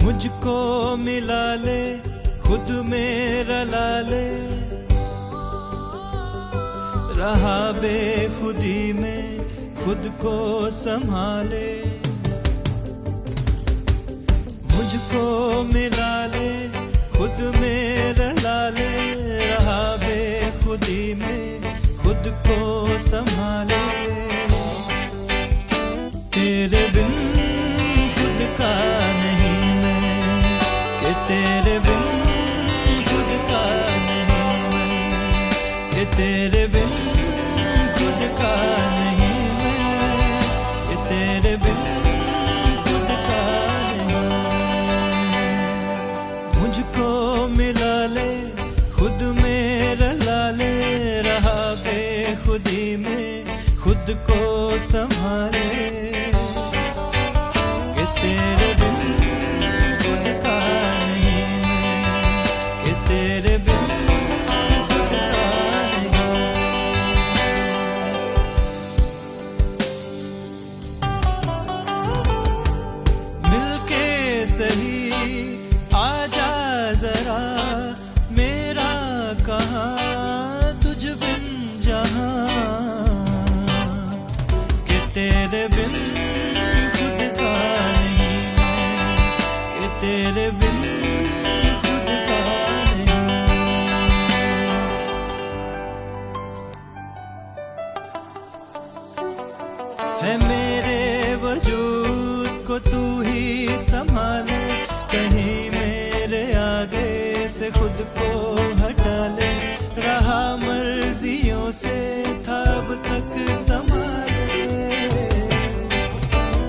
मुझको मिला ले, खुद में रला ले, रहा बेखुदी में खुद को संभाले। मुझको मिला ले, खुद में रला ले, रहा बेखुदी में खुद को संभाले। तेरे बिन खुद का नहीं मैं, कि तेरे बिन खुद का नहीं मैं, कि तेरे बिन खुद का नहीं मैं, कि तेरे बिन खुद का नहीं मैं। मुझको मिला ले, खुद में रला ले, रहा बेखुदी में खुद को संभाले। आजा जरा मेरा कहाँ तुझ बिन जहाँ, कि तेरे बिन खुद का नहीं मैं, कि तेरे बिन खुद का नहीं। है मेरे वजूद को तू ही संभाले, कहीं मेरे आगे से खुद को हटा ले। रहा मर्जियों से था अब तक संभाले,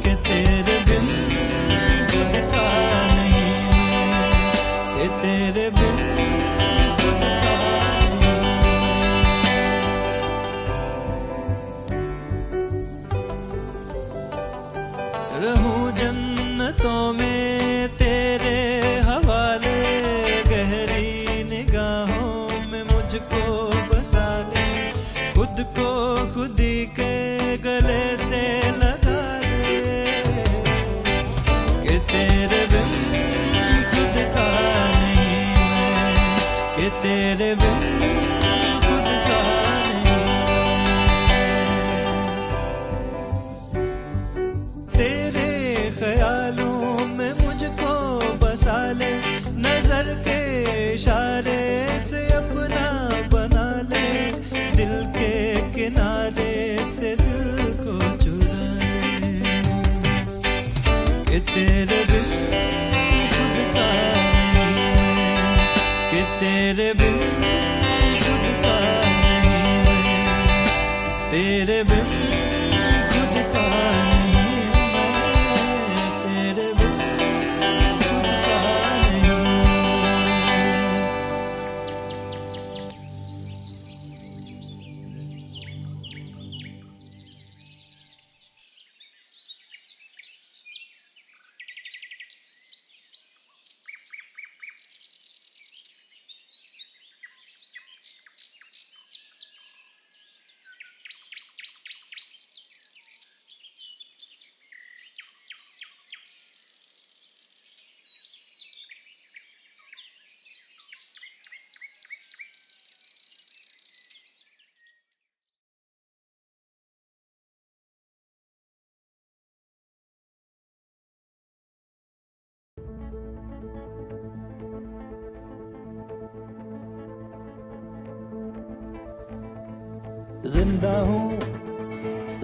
कि तेरे बिन खुद का नहीं मैं, कि तेरे बिन खुद का नहीं। रहूं जन्नतों में मुझको बसा ले, खुद को खुदी के गले से लगा ले, कि तेरे बिन खुद का नहीं मैं, कि तेरे बिन खुद का नहीं। तेरे ख्यालों में मुझको बसा ले, नजर के इशारे से अपना बना ले, दिल के किनारे से दिल को चुरा ले, कि तेरे बिन खुद का नहीं मैं, कि तेरे बिन खुद का नहीं मैं, तेरे बिन खुद का नहीं मैं, तेरे बिन खुद का नहीं।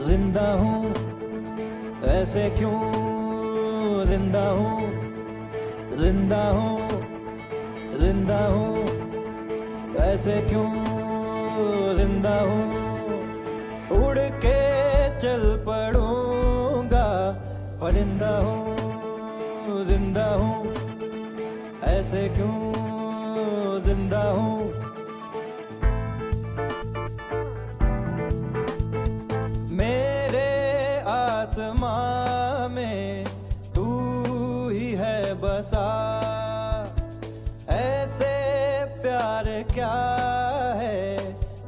जिंदा हूँ, ऐसे क्यों जिंदा हूँ, जिंदा हूँ, जिंदा हूँ, ऐसे क्यों जिंदा हूँ। उड़ के चल पड़ूंगा, परिंदा हूँ, जिंदा हूँ, ऐसे क्यों जिंदा हूँ। आसमां में तू ही है बसा, ऐसे प्यार क्या है,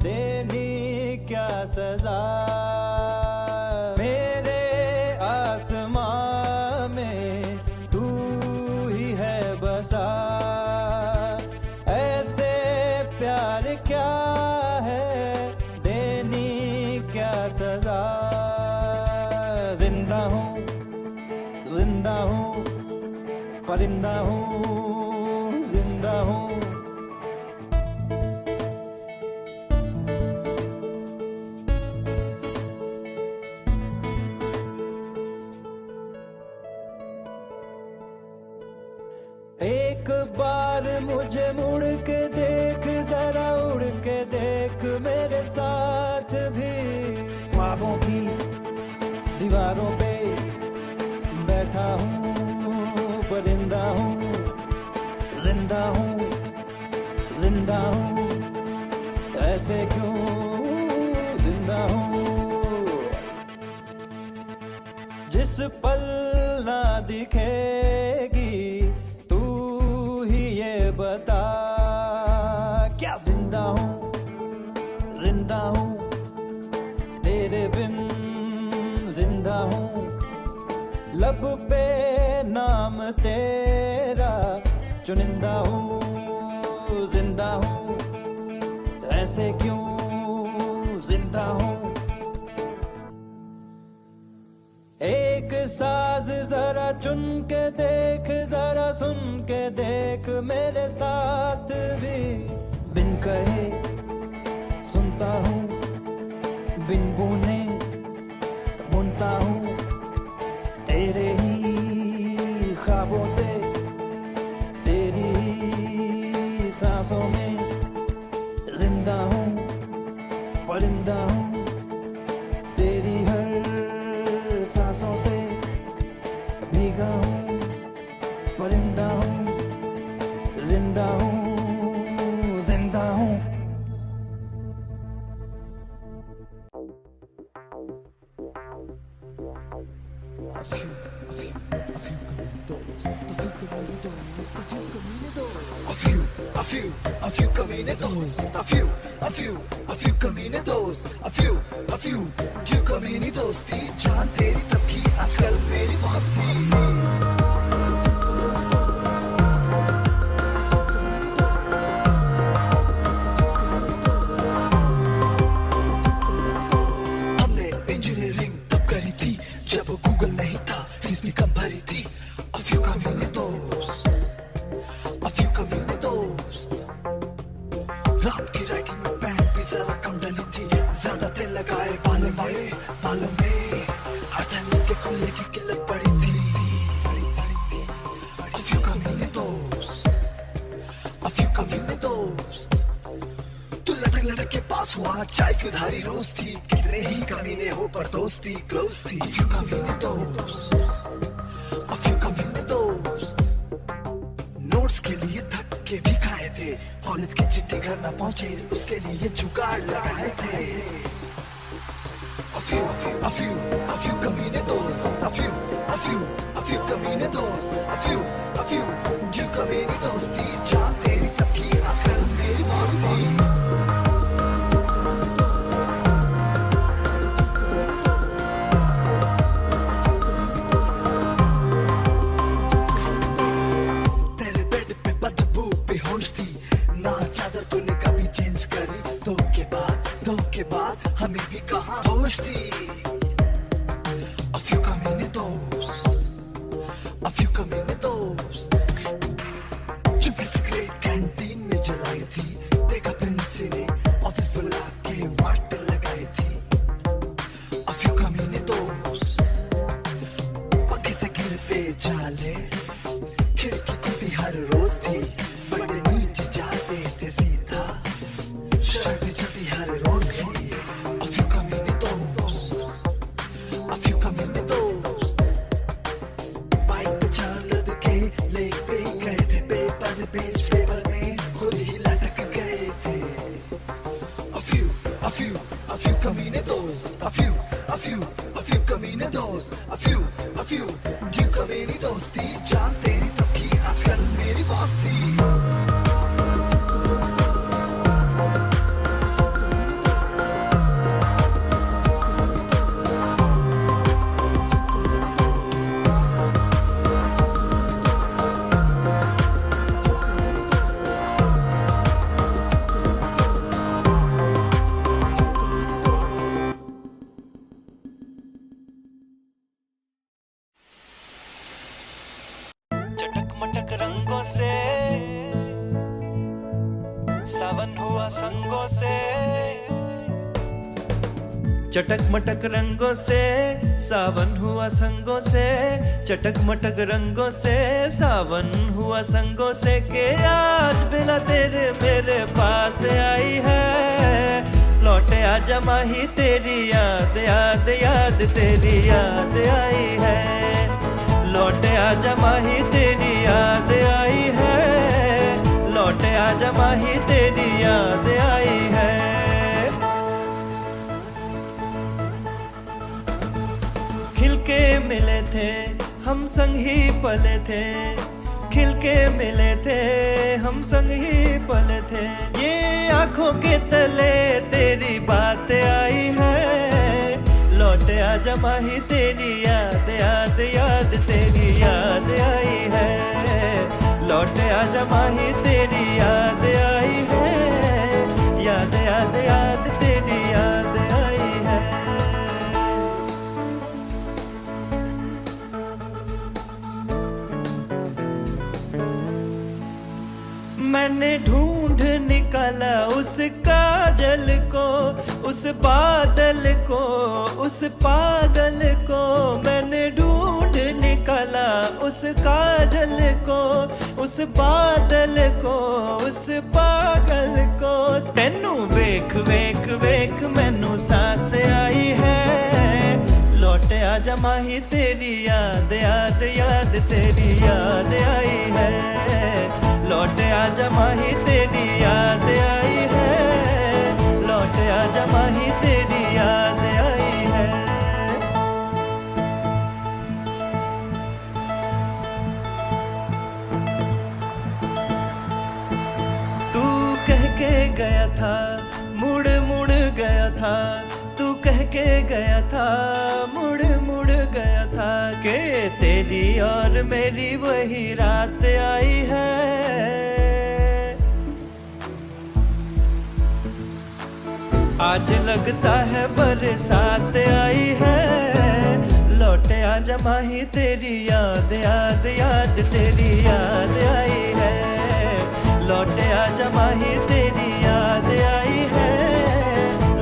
देनी क्या सजा। मेरे आसमां में तू ही परिंदा हूँ जिंदा हूँ। एक बार मुझे मुड़ के देख, जरा उड़ के देख मेरे साथ भी। ख्वाबों की दीवारों पे बैठा हूँ, परिंदा हूँ जिंदा हूँ, जिंदा हूँ, ऐसे क्यों जिंदा हूँ। जिस पल ना दिखेगी बता, क्या जिंदा हूँ, जिंदा हूँ, तेरे बिन जिंदा हूँ। लब पे नाम तेरा चुनिंदा हूँ, जिंदा हूँ, ऐसे क्यों जिंदा हूँ। एक साज जरा चुन के देख, जरा सुन के देख मेरे साथ भी। बिन कहे सुनता हूँ, बिन बुने बुनता हूँ, तेरे ही ख्वाबों से, तेरी ही सांसों में जिंदा हूँ, परिंदा हूँ, तेरी हर सांसों से भीगा हूँ, परिंदा हूँ, जिंदा हूँ, जिंदा हूँ। A few कमीने दोस्त, a few कमीने दोस्त, a few जो कमीनी दोस्ती जान तेरी तब की आजकल मेरी मस्ती। हमने इंजीनियरिंग तब करी थी जब गूगल नहीं था, फीस भी कम भरी थी। A few कमीने दोस्त, a few कमीने दोस्त। रात की रैगिंग में पैंट भी जरा कम डली थी, ज्यादा तेल लगाए बालों में अटैनी के खुले की किल्लत पड़ी थी। A few कमीने दोस्त, a few कमीने दोस्त। तू लटक लटक के पास हुआ, चाय की उधारी रोज थी। कितने ही कमीने हो पर दोस्ती क्लोज थी। A few कमीने दोस्त, a few कमीने दोस्त। नोट्स के लिए थक के भी खाए थे, कॉलेज की चिट्ठी घर न पहुंचे उसके लिए जुगाड़ लगाए थे। A few कमीने दोस्त, a few कमीने दोस्त, a few जो कमीनी दोस्ती जान तेरी तब की आजकल मेरी मस्ती। तेरे बेड पे बदबू बेहोश थी, ना चादर तूने कभी चेंज करी। दो के बाद हमें भी कहाँ होश थी। A few कमीने दोस्त, a few कमीने दोस्त। चुपके सिगरेट कैंटीन में जलाई थी, देखा प्रिंसी ने ऑफिस बुला के वाट लगाई थी। A few कमीने दोस्त, पंखे से गिरते जाले, खिड़की खुलती हर रोज थी। बड़े नीचे जाते थे सीधा, शर्ट चलती हर रोज थी। A few कमीने दोस्त, a few कमीने दोस्त। बाइक पे चार लड़के ले पे गए थे, पेपर में खुद ही लटक गए थे। A few कमीने दोस्त, a few कमीने दोस्त, a few जो कमीनी दोस्ती जान तेरी तब की आजकल मेरी मस्ती। सावन हुआ संगों से, चटक मटक रंगों से सावन हुआ संगों से, चटक मटक रंगों से सावन हुआ संगों से, के आज बिना तेरे मेरे पास आई है। लौटे आजा माही तेरी याद याद याद तेरी याद आई है। लौटे आजा माही तेरी याद आई है। लौटे आजा माही तेरी याद आई है। खिलके मिले थे हम संग ही पले थे, खिलके मिले थे हम संग ही पले थे, ये आंखों के तले तेरी बात आई है। लौटे आजा माही तेरी याद याद याद तेरी याद आई है। लौटे आजा माही तेरी याद आई है। याद याद याद तेरी याद आई है। मैंने ढूंढ निकाला उस काजल को, उस बादल को, उस पागल को। मैंने ढूंढ निकाला उस काजल को, उस बादल को, उस पागल को। तेनू वेख वेख वेख मैनू सांस आई है। लौटे आजा माही तेरी याद याद याद तेरी याद आई है। लौटे आजा माही तेरी याद आई है। लौटे आजा माही तेरी याद आई है। तू कह के गया था मुड़ मुड़ गया था, तू कह के गया था मुड़ मुड़ गया था, कि तेरी और मेरी वही रात आई है। आज लगता है बरसात आई है। लौटे आजा माही तेरी याद याद याद तेरी याद आई है। लौटे आजा माही तेरी याद आई है।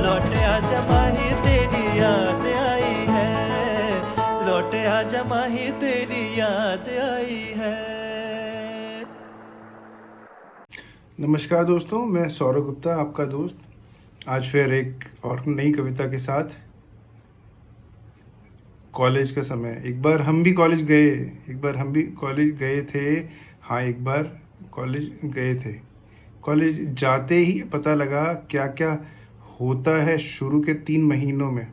लौटे आजा माही तेरी याद आई है। लौटे आजा माही तेरी याद आई है। नमस्कार दोस्तों, मैं सौरभ गुप्ता आपका दोस्त, आज फिर एक और नई कविता के साथ। कॉलेज का समय, एक बार हम भी कॉलेज गए थे। हाँ, एक बार कॉलेज गए थे। कॉलेज जाते ही पता लगा क्या क्या होता है शुरू के 3 महीनों में।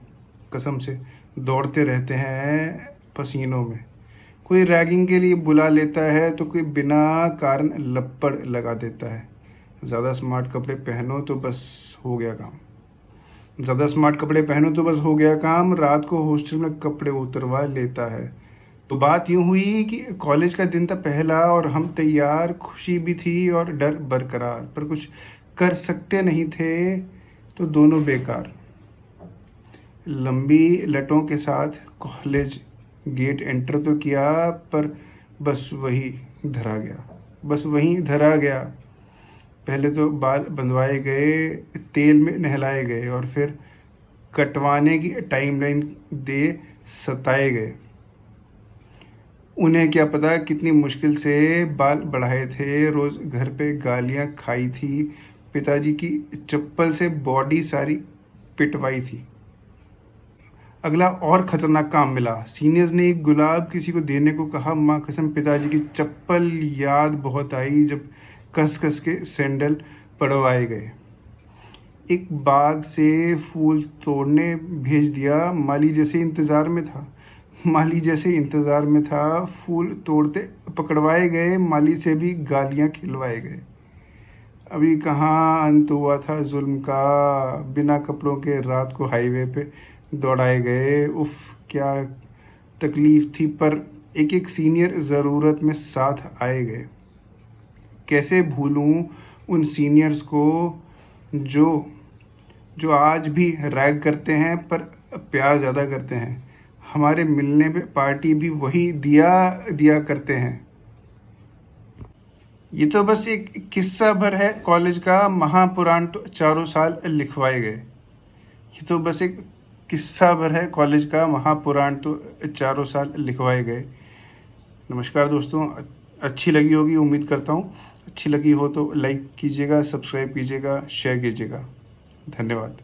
कसम से दौड़ते रहते हैं पसीनों में। कोई रैगिंग के लिए बुला लेता है तो कोई बिना कारण लपड़ लगा देता है। ज़्यादा स्मार्ट कपड़े पहनो तो बस हो गया काम। ज़्यादा स्मार्ट कपड़े पहनो तो बस हो गया काम। रात को हॉस्टल में कपड़े उतरवा लेता है। तो बात यूँ हुई कि कॉलेज का दिन था पहला और हम तैयार, खुशी भी थी और डर बरकरार, पर कुछ कर सकते नहीं थे तो दोनों बेकार। लंबी लटों के साथ कॉलेज गेट एंटर तो किया, पर बस वही धरा गया। पहले तो बाल बंधवाए गए, तेल में नहलाए गए और फिर कटवाने की टाइमलाइन दे सताए गए। उन्हें क्या पता कितनी मुश्किल से बाल बढ़ाए थे। रोज़ घर पे गालियां खाई थी। पिताजी की चप्पल से बॉडी सारी पिटवाई थी। अगला और ख़तरनाक काम मिला। सीनियर्स ने एक गुलाब किसी को देने को कहा। माँ कसम पिताजी की चप्पल याद बहुत आई जब कस कस के सैंडल पड़वाए गए। एक बाग से फूल तोड़ने भेज दिया। माली जैसे इंतज़ार में था। फूल तोड़ते पकड़वाए गए। माली से भी गालियाँ खिलवाए गए। अभी कहाँ अंत हुआ था जुल्म का। बिना कपड़ों के रात को हाईवे पे दौड़ाए गए। उफ, क्या तकलीफ़ थी, पर एक एक सीनियर ज़रूरत में साथ आए गए। कैसे भूलूं उन सीनियर्स को जो आज भी रैग करते हैं पर प्यार ज़्यादा करते हैं। हमारे मिलने पे पार्टी भी वही दिया करते हैं। ये तो बस एक किस्सा भर है कॉलेज का, महापुराण तो चारों साल लिखवाए गए। ये तो बस एक किस्सा भर है कॉलेज का, महापुराण तो चारों साल लिखवाए गए। नमस्कार दोस्तों, अच्छी लगी होगी उम्मीद करता हूँ। अच्छी लगी हो तो लाइक कीजिएगा, सब्सक्राइब कीजिएगा, शेयर कीजिएगा। धन्यवाद।